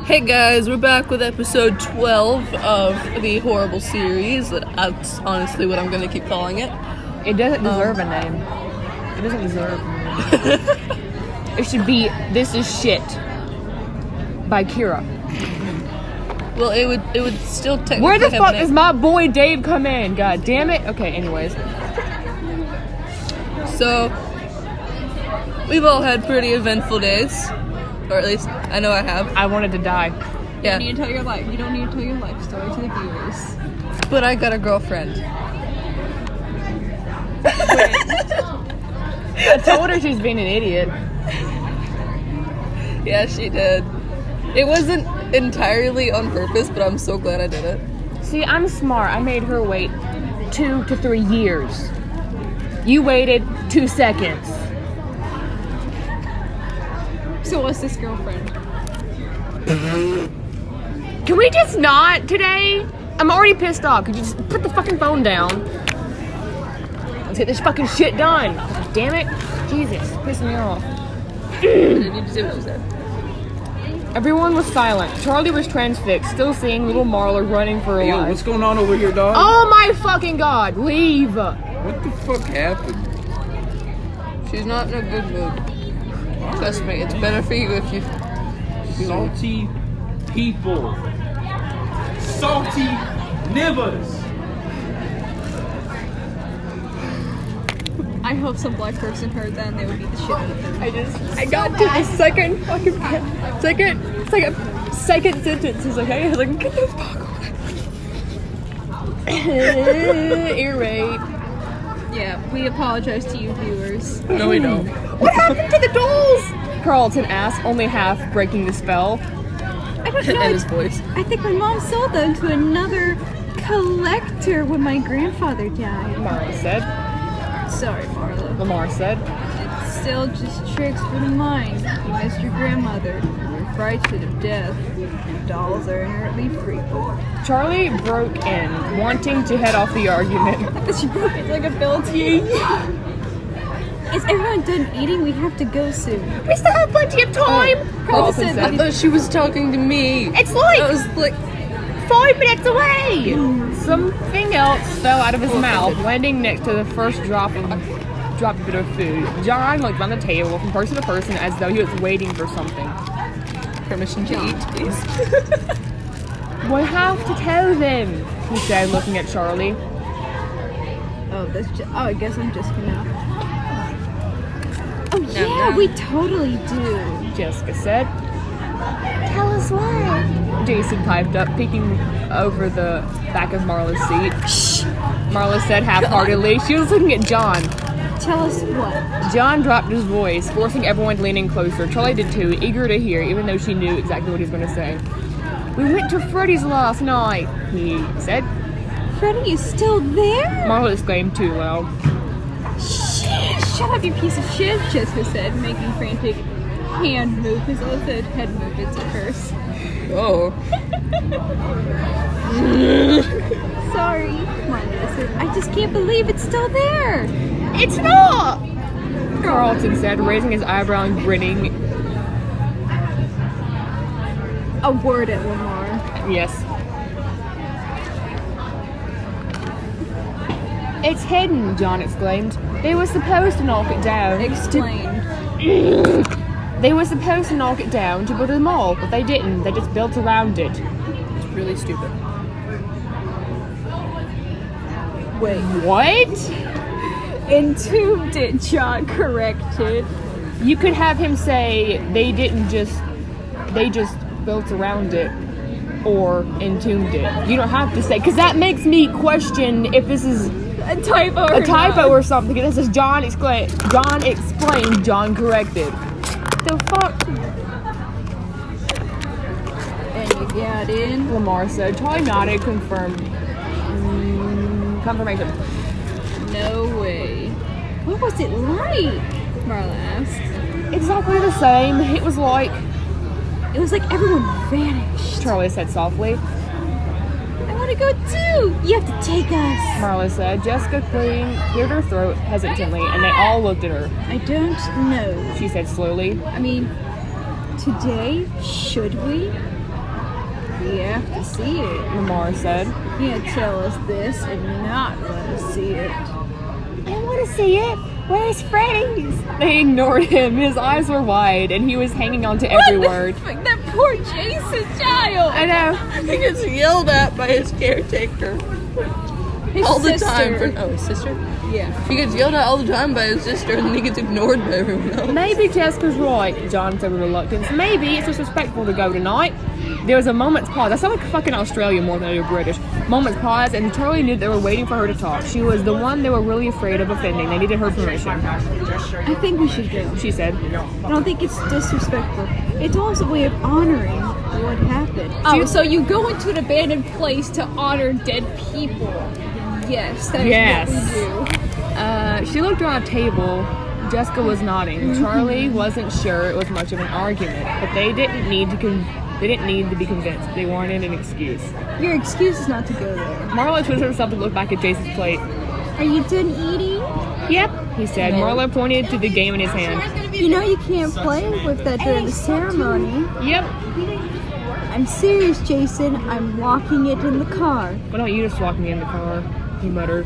Hey guys, we're back with episode 12 of the horrible series. That's honestly what I'm going to keep calling it. It doesn't deserve a name. It doesn't deserve a name. It should be This Is Shit by Kira. Well, it would still technically Where the have fuck a does name. my boy Dave come in? God damn it. Okay, anyways. So, we've all had pretty eventful days. Or at least, I know I have. I wanted to die. Yeah. You don't need to tell your life. You don't need to tell your life story to the viewers. But I got a girlfriend. I told her she's being an idiot. Yeah, she did. It wasn't entirely on purpose, but I'm so glad I did it. See, I'm smart. I made her wait 2 to 3 years. You waited 2 seconds. So what's this girlfriend? Can we just not today? I'm already pissed off. Could you just put the fucking phone down? Let's get this fucking shit done. Damn it. Jesus, pissing me off. I didn't need to say what you said. Everyone was silent. Charlie was transfixed, still seeing little Marla running for her Yo, life. what's going on over here, dog? Oh my fucking god, leave! What the fuck happened? She's not in a good mood. Trust me, it's better for you if you... Salty people. Salty nivers. I hope some black person heard that and they would beat the shit out of them. I got to the second fucking second sentence. It's like, hey, like, get the fuck away. Ear rape. Yeah, we apologize to you viewers. No, we don't. What happened to the dolls? Carlton asked, only half breaking the spell. I don't know. And his voice. I think my mom sold them to another collector when my grandfather died. Marla said. Sorry, Marla. Lamar said. It's still just tricks for the mind. You missed your grandmother. You're frightened of death. And dolls are inherently freakable. Charlie broke in, wanting to head off the argument. But she broke it like a built-in. Is everyone done eating? We have to go soon. We still have plenty of time. Carlton I said. thought she was talking to me. It's like I was like... 5 minutes away! Something else fell out of his mouth, landing next to the first dropped bit of food. John looked around the table from person to person as though he was waiting for something. Permission to eat, please. We have to tell them, he said, looking at Charlie. Oh, I guess I'm just gonna. Oh yeah, we totally do. Jessica said. Tell us what? Jason piped up, peeking over the back of Marla's seat. Shh! Marla said half-heartedly. She was looking at John. Tell us what? John dropped his voice, forcing everyone to lean in closer. Charlie did too, eager to hear, even though she knew exactly what he was going to say. We went to Freddy's last night, he said. Freddy is still there? Marla exclaimed too loud. Shit! Shut up, you piece of shit, Jessica said, making frantic hand movements. I said head movements at first. Oh. Sorry, Marla said. I just can't believe it's still there. It's not! Carlton said, raising his eyebrow and grinning. A word at Lamar. Yes. It's hidden, John exclaimed. They were supposed to knock it down. Explained. They were supposed to knock it down to build a mall, but they didn't. They just built around it. It's really stupid. Wait. What? Entombed it, John corrected. You could have him say they just built around it or entombed it. You don't have to say, because that makes me question if this is A typo or something. This is John explained, John corrected. The fuck? And you got in. Lamar said. Charlie nodded, confirmed. Confirmation. No way. What was it like? Marla asked. Exactly the same. It was like everyone vanished. Charlie said softly. I want to go too. You have to take us. Marla said. Jessica cleared her throat hesitantly, and they all looked at her. I don't know. She said slowly. I mean, today, should we? We have to see it. Lamar said. You can't tell us this and not let us see it. I want to see it. Where's Freddy's? They ignored him. His eyes were wide, and he was hanging on to every word. That poor Jason child. I know. He gets yelled at by his caretaker His all the sister. time. His sister? Yeah. He gets yelled at all the time by his sister, and then he gets ignored by everyone else. Maybe Jessica's right, John said with reluctance. Maybe it's disrespectful to go tonight. There was a moment's pause. I sound like fucking Australian more than I do British. Moment's pause, and Charlie knew they were waiting for her to talk. She was the one they were really afraid of offending. They needed her permission. I think we should go. She said. I don't think it's disrespectful. It's also a way of honoring what happened. Oh, so you go into an abandoned place to honor dead people. Yes, that is what we do. She looked around a table. Jessica was nodding. Charlie wasn't sure it was much of an argument, but they didn't need to be convinced. They wanted an excuse. Your excuse is not to go there. Marla twisted herself to look back at Jason's plate. Are you done eating? Yep, he said. Marla pointed to the game in his hand. You know you can't play with that during the ceremony. Yep. I'm serious, Jason. I'm locking it in the car. Why don't you just walk me in the car? He muttered.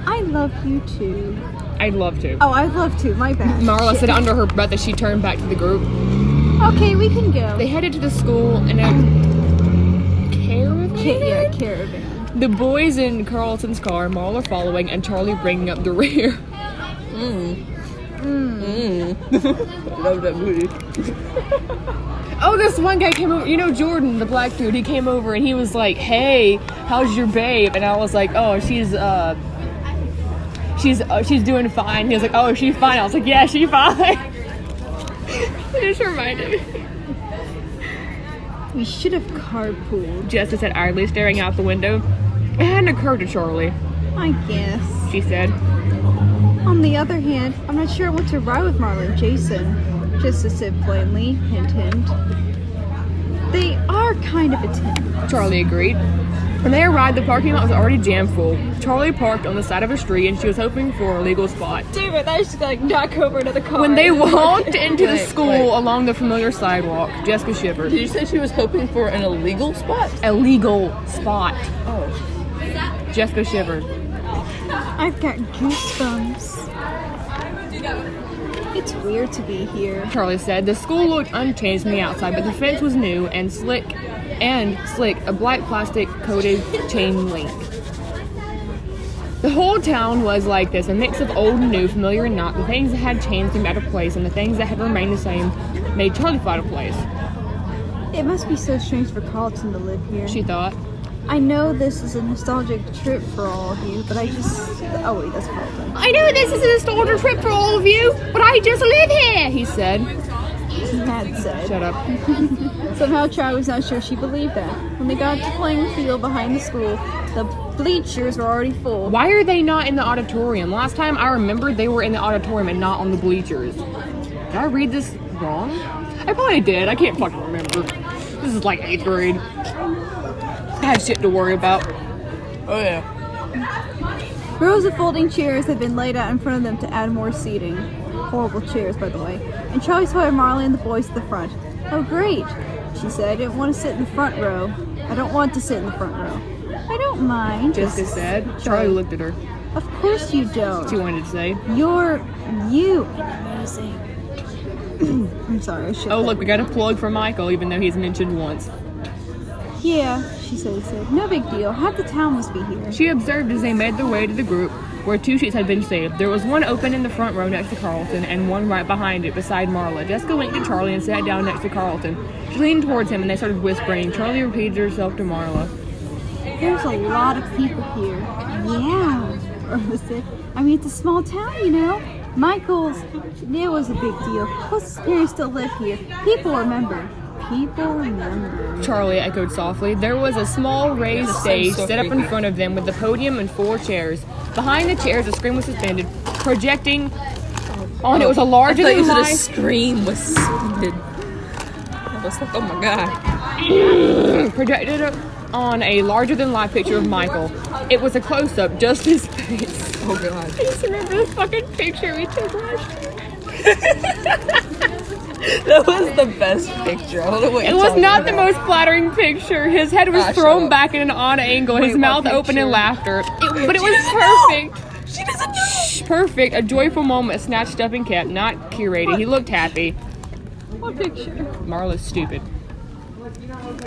I love you too. I'd love to. Oh, I'd love to. My bad. Marla Shit. said under her breath as she turned back to the group. Okay, we can go. They headed to the school in a caravan? Caravan. The boys in Carlton's car, Marla following, and Charlie bringing up the rear. Love that movie. Oh, this one guy came over. You know Jordan, the black dude. He came over and he was like, "Hey, how's your babe?" And I was like, "Oh, she's doing fine." He was like, "Oh, she's fine." I was like, "Yeah, she's fine." It just reminded me. We should have carpooled. Jessica said idly, staring out the window. It hadn't occurred to Charlie. I guess. She said. On the other hand, I'm not sure I want to ride with Marla and Jason. Just to said plainly, hint hint. They are kind of a team. Charlie agreed. When they arrived, the parking lot was already jam full. Charlie parked on the side of a street and she was hoping for a legal spot. Damn it, I just like knock over another car. When they walked into the Wait, school wait. along the familiar sidewalk, Jessica shivered. Did you say she was hoping for an illegal spot? A legal spot. Oh. Jessica shivered. I've got goosebumps. It's weird to be here. Charlie said. The school looked unchanged from the outside, but the fence was new and slick, a black plastic coated chain link. The whole town was like this, a mix of old and new, familiar and not. The things that had changed seemed out of place, and the things that had remained the same made Charlie feel out of place. It must be so strange for Carlton to live here. She thought. I know this is a nostalgic trip for all of you, but I just... Oh wait, that's Carlton. I know this is a nostalgia trip for all of you, but I just live here, he said. He had said. Shut up. Somehow Charlie was not sure she believed that. When they got to playing field behind the school, the bleachers were already full. Why are they not in the auditorium? Last time I remembered they were in the auditorium and not on the bleachers. Did I read this wrong? I probably did. I can't fucking remember. This is like 8th grade. I had shit to worry about. Oh yeah. Rows of folding chairs had been laid out in front of them to add more seating. Horrible chairs, by the way. And Charlie saw Marley and the boys at the front. Oh, great, she said. I didn't want to sit in the front row. I don't want to sit in the front row. I don't mind. Jessica said. Charlie looked at her. Of course you don't. She wanted to say. You're you. Amazing. I'm sorry, I should. Oh, look, we got a plug for Michael, even though he's mentioned once. Yeah, she said. No big deal. Half the town must be here. She observed as they made their way to the group where 2 seats had been saved. There was one open in the front row next to Carlton and one right behind it beside Marla. Jessica winked at Charlie and sat down next to Carlton. She leaned towards him and they started whispering. Charlie repeated herself to Marla. There's a lot of people here. Yeah, Marla said. I mean, it's a small town, you know. Michael's, it was a big deal. Plus, his parents still live here. People remember. People remember. Charlie echoed softly. There was a small raised stage set up in front of them with a podium and 4 chairs. Behind the chairs, a screen was suspended, projecting on it was a larger I thought you than said a life. scream was suspended. I was like, oh my god. Projected on a larger than life picture of Michael. It was a close up, just his face. Oh god. I just remember the fucking picture we took last year. That was the best picture. I don't know what It you're was talking not the about. most flattering picture. His head was shut thrown up. back in an odd angle, his Wait, mouth what open in picture? laughter. But it She was doesn't know. perfect. She doesn't know. Perfect. A joyful moment snatched up and kept, not curated. He looked happy. What picture? Marla's stupid.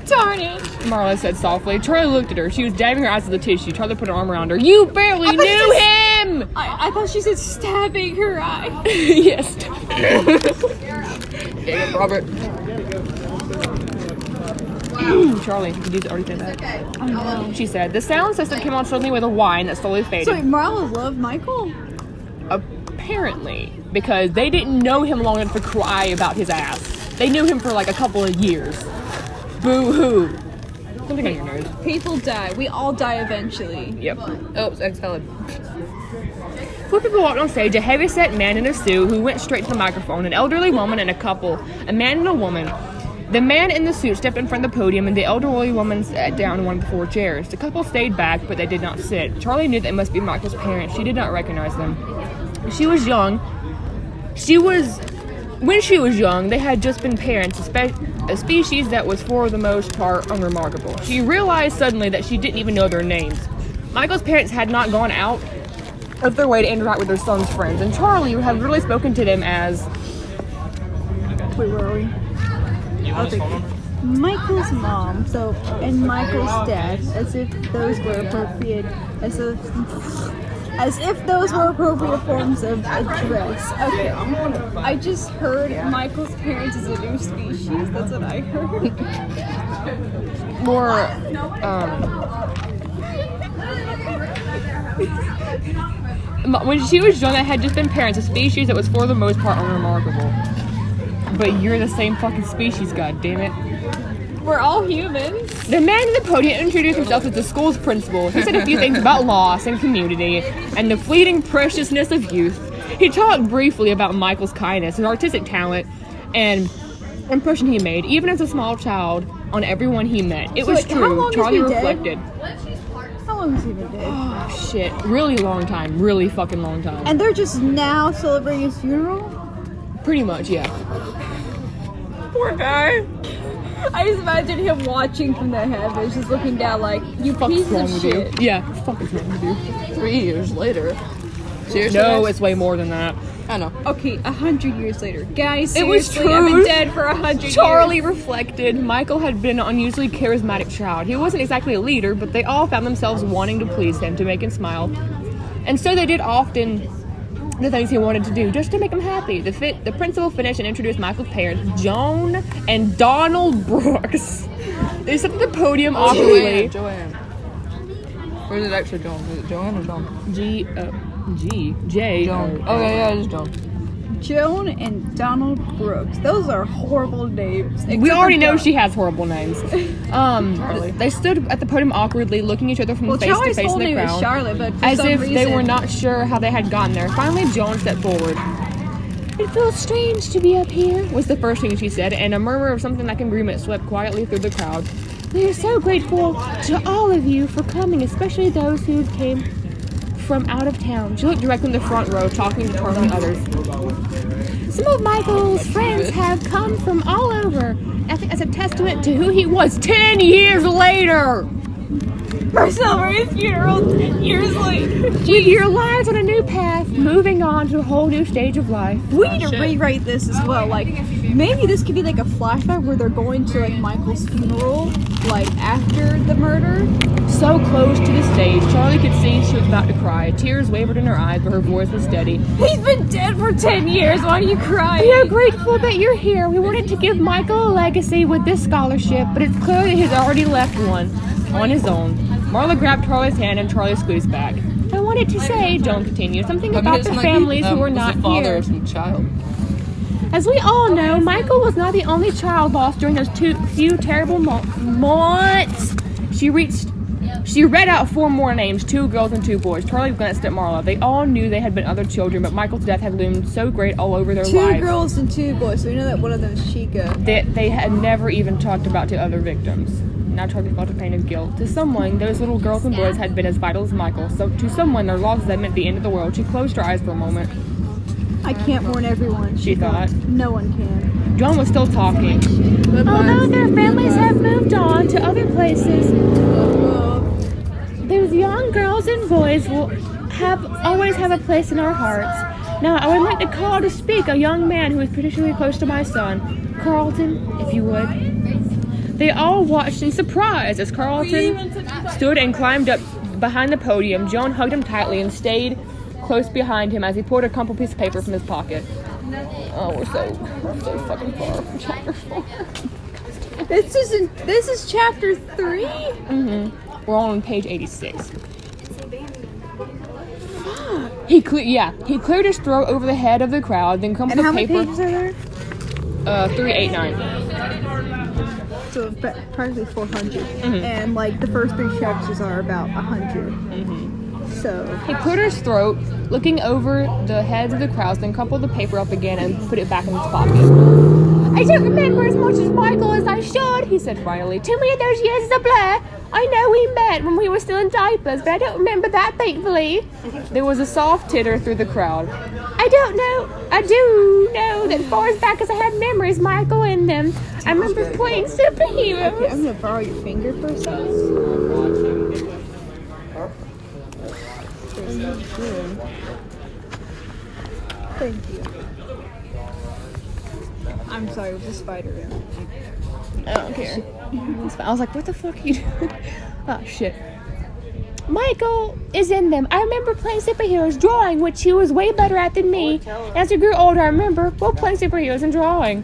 Darn it. Marla said softly. Charlie looked at her. She was dabbing her eyes with the tissue. Charlie put her arm around her. You barely knew him! I thought she said stabbing her eye. Yes. Damn it, Robert. Charlie, did you already say that? Oh no. She said. The sound system came on suddenly with a whine that slowly faded. So Marla loved Michael? Apparently. Because they didn't know him long enough to cry about his ass. They knew him for like a couple of years. Boo-hoo. Something on your nose. People die. We all die eventually. Yep. Oh, exhale. Four people walked on stage, a heavy-set man in a suit who went straight to the microphone, an elderly woman and a couple, a man and a woman. The man in the suit stepped in front of the podium and the elderly woman sat down in one of the 4 chairs. The couple stayed back, but they did not sit. Charlie knew they must be Michael's parents. She did not recognize them. She was young. When she was young, they had just been parents, a species that was for the most part unremarkable. She realized suddenly that she didn't even know their names. Michael's parents had not gone out of their way to interact with their son's friends, and Charlie had literally spoken to them as... Wait, where are we? Michael's mom, and Michael's dad, as if those were appropriate, as if those were appropriate forms of address. Okay, I just heard Michael's parents is a new species. That's what I heard. more, when she was young, they had just been parents, a species that was for the most part unremarkable. But you're the same fucking species, god damn it. We're all humans. The man in the podium introduced himself as the school's principal. He said a few things about loss and community and the fleeting preciousness of youth. He talked briefly about Michael's kindness, his artistic talent, and impression he made, even as a small child, on everyone he met. It was how long true. has Charlie he dead? reflected. How long has he been dead? Oh shit. Really long time. Really fucking long time. And they're just now celebrating his funeral? Pretty much, yeah. Poor guy. I just imagine him watching from the heavens, just looking down like, you piece of shit. Yeah, fuck is wrong with you? 3 years later. Seriously? No, guys? it's way more than that. I know. Okay, 100 years later. Guys, It was seriously, I've been true. dead for 100 Charlie years. reflected. Michael had been an unusually charismatic child. He wasn't exactly a leader, but they all found themselves wanting to please him, to make him smile. And so they did often the things he wanted to do, just to make him happy. The principal finished and introduced Michael's parents, Joan and Donald Brooks. They stepped at the podium awkwardly. Joanne. Or is it actually Joan? Is it Joanne or Joan? J. Joan. Okay, yeah, it's Joan. Joan and Donald Brooks. Those are horrible names. We Except already for know Joan. she has horrible names. They stood at the podium awkwardly, looking each other from face to Charlie's face full in the name is crowd, Charlotte, but for as some if reason, they were not sure how they had gotten there. Finally, Joan stepped forward. "It feels strange to be up here," was the first thing she said, and a murmur of something like agreement swept quietly through the crowd. "We are so grateful to all of you for coming, especially those who came from out of town." She looked directly in the front row, talking to the others. "Some of Michael's friends have come from all over. I think that's a testament to who he was 10 years later. we're celebrating his funeral 10 years later. With your lives on a new path, moving on to a whole new stage of life." We need to rewrite this as well. Like, maybe this could be like a flashback where they're going to like Michael's funeral, like after the murder. So close to the stage, Charlie could see she was about to cry. Tears wavered in her eyes, but her voice was steady. He's been dead for 10 years. Why are you crying? "We are grateful that you're here. We wanted to give Michael a legacy with this scholarship, but it's clear that he's already left one on his own." Marla grabbed Charlie's hand and Charlie squeezed back. "I wanted to say," Joan continued, "something about the families who were not the father here. of some child. As we all know, Michael was not the only child lost during those few terrible months." She read out 4 more names, 2 girls and 2 boys. Charlie glanced at Marla. They all knew they had been other children, but Michael's death had loomed so great all over their 2 lives girls and 2 boys. So we know that one of them is Chica. that they had never even talked about to other victims. Now Charlie felt a pain of guilt. To someone, those little girls and boys had been as vital as Michael. So to someone, their losses had meant the end of the world. She closed her eyes for a moment. I can't mourn everyone. She thought. No one can. John was still talking. Although their families have moved on to other places, those young girls and boys will always have a place in our hearts. Now, I would like to call to speak a young man who is particularly close to my son. Carlton, if you would. They all watched in surprise as Carlton stood and climbed up behind the podium. Joan hugged him tightly and stayed close behind him as he pulled a crumpled piece of paper from his pocket. Oh, we're so fucking far from chapter 4. This is chapter 3? Mm-hmm. We're on page 86. He cleared his throat over the head of the crowd, then crumpled the paper. And how many pages are there? 389. So practically 400. And like the first 3 chapters are about 100. So he cleared his throat, looking over the heads of the crowds, then crumpled the paper up again and put it back in his pocket. I don't remember as much as Michael as I should, he said finally. Too many of those years is a blur. I know we met when we were still in diapers, but I don't remember that, thankfully. There was a soft titter through the crowd. I do know that far as back as I have memories, Michael, in them. I remember playing superheroes. okay, I'm gonna borrow your finger for a second. Thank you. I'm sorry, it was a spider. I don't care. I was like, what the fuck are you doing? Oh, shit. Michael is in them. I remember playing superheroes, drawing, which he was way better at than me. As I grew older, I remember both playing superheroes and drawing.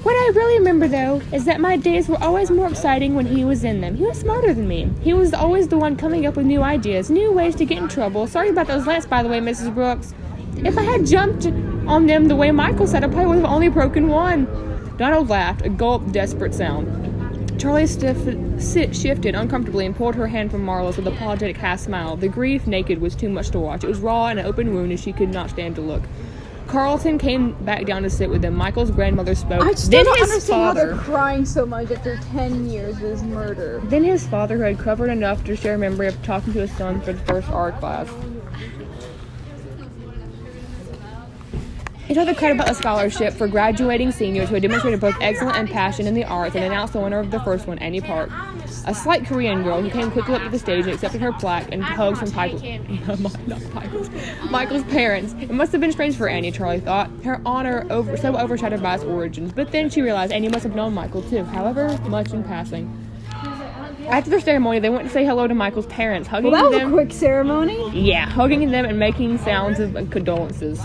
What I really remember, though, is that my days were always more exciting when he was in them. He was smarter than me. He was always the one coming up with new ideas, new ways to get in trouble. Sorry about those lamps, by the way, Mrs. Brooks. If I had jumped on them the way Michael said, I probably would have only broken one. Donald laughed, a gulp, desperate sound. Charlie shifted uncomfortably and pulled her hand from Marla's with a apologetic half-smile. The grief, naked, was too much to watch. It was raw and an open wound, and she could not stand to look. Carlton came back down to sit with them. Michael's grandmother spoke. I still don't understand how they're crying so much after 10 years of his murder. Then his father, who had covered enough to share a memory of talking to his son for the first art class. He told the crowd about a scholarship for graduating seniors who had demonstrated both excellence and passion in the arts and announced the winner of the first one, Annie Park. A slight Korean girl who came quickly up to the stage and accepted her plaque and hugs from Michael's parents. It must have been strange for Annie, Charlie thought, her honor so overshadowed by its origins. But then she realized Annie must have known Michael too, however much in passing. After the ceremony, they went to say hello to Michael's parents, hugging them. Well, that was a quick ceremony. Yeah, hugging them and making sounds of condolences.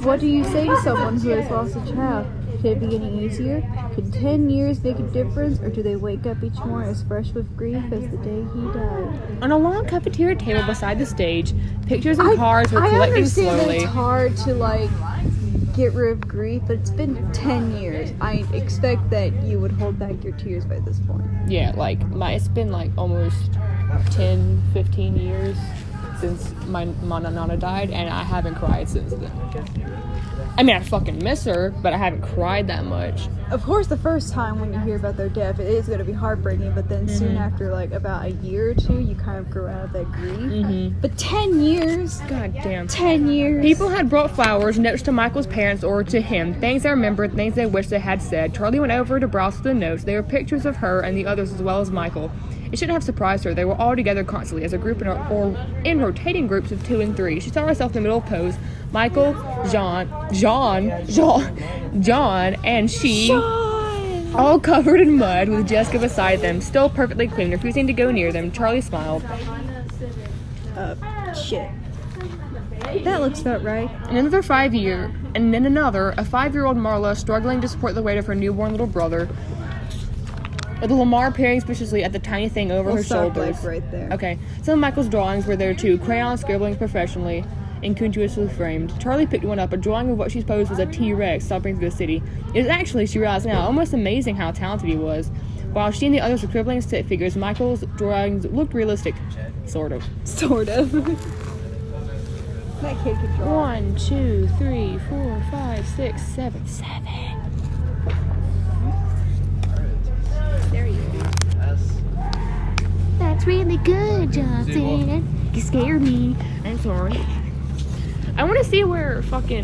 What do you say to someone who has lost a child? Should it be getting easier? Could 10 years make a difference, or do they wake up each morning as fresh with grief as the day he died? On a long cafeteria table beside the stage, pictures and cards were collecting slowly. I understand that it's hard to, get rid of grief, but it's been 10 years. I expect that you would hold back your tears by this point. Yeah, it's been, almost 10, 15 years since my Nana died, and I haven't cried since then. I mean, I fucking miss her, but I haven't cried that much. Of course, the first time when you hear about their death, it is going to be heartbreaking, but then soon after, about a year or two, you kind of grow out of that grief. But 10 years? God damn. 10 years. People had brought flowers, notes to Michael's parents or to him, things they remembered, things they wished they had said. Charlie went over to browse the notes. They were pictures of her and the others as well as Michael. It shouldn't have surprised her. They were all together constantly as a group or in rotating groups of 2 and 3. She saw herself in the middle pose. Michael, John, and she, all covered in mud with Jessica beside them, still perfectly clean, refusing to go near them. Charlie smiled. Shit. That looks about right. Another 5 year, and then another, a 5-year-old Marla struggling to support the weight of her newborn little brother. With Lamar peering suspiciously at the tiny thing over her shoulders. Right there. Okay. Some of Michael's drawings were there too, crayons scribbling professionally, inconspicuously framed. Charlie picked one up, a drawing of what she supposed was a T-Rex stomping through the city. It was actually, she realized now, almost amazing how talented he was. While she and the others were scribbling stick figures, Michael's drawings looked realistic. Sort of. That kid could draw. 1, 2, 3, 4, 5, 6, 7. 7. There you go. That's really good, Johnson. You scared me. I'm sorry. I want to see where fucking